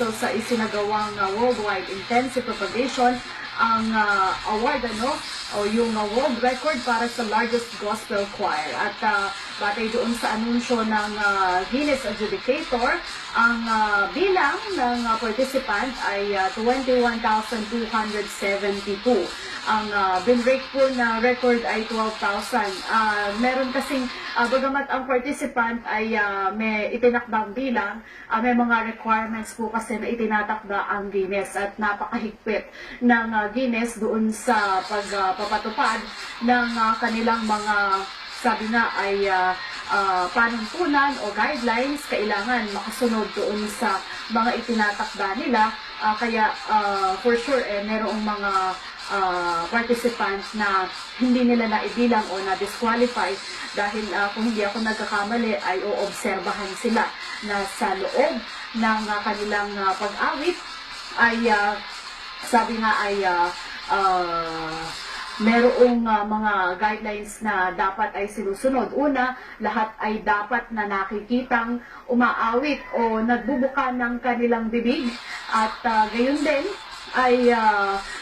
Cristo sa isinagawang worldwide intensive propagation ang award o yung world record para sa largest gospel choir. At batay doon sa anunsyo ng Guinness Adjudicator, ang bilang ng participant ay 21,272. Ang binrake po na record ay 12,000. Meron kasing, bagamat ang participant ay may itinakdang bilang, may mga requirements po kasi na itinatakda ang Guinness at napakahigpit ng Guinness doon sa pagpapatupad ng kanilang mga, sabi nga ay panuntunan o guidelines. Kailangan makasunod doon sa mga itinatakda nila. Kaya for sure merong mga participants na hindi nila naibilang o na-disqualify dahil kung hindi ako nagkakamali ay oobserbahan sila na sa loob ng kanilang pag-awit ay sabi nga ay merong mga guidelines na dapat ay sinusunod. Una, lahat ay dapat na nakikitang umaawit o nagbubuka ng kanilang bibig at gayon din ay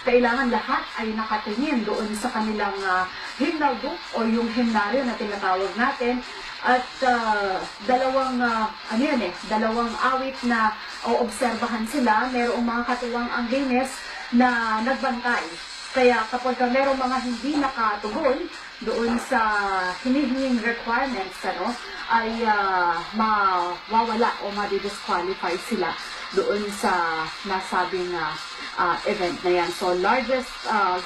kailangan lahat ay nakatingin doon sa kanilang hymnal book o yung hymnaryo na tinatawag natin. At dalawang dalawang awit na oobserbahan sila. Merong mga katuwang ang Guinness na nagbantay. Kaya kapag merong mga hindi nakatugon doon sa hinihinging requirements, ay mawawala o madi-disqualify sila doon sa nasabing event na yan. So, largest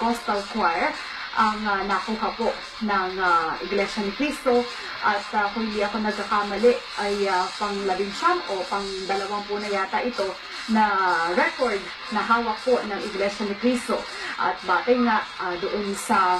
gospel choir ang nakuha po ng Iglesia ni Cristo at kung hindi ako nagkakamali ay pang-19 o pang-20 na yata ito na record na hawak po ng Iglesia ni Cristo. At batay nga doon sa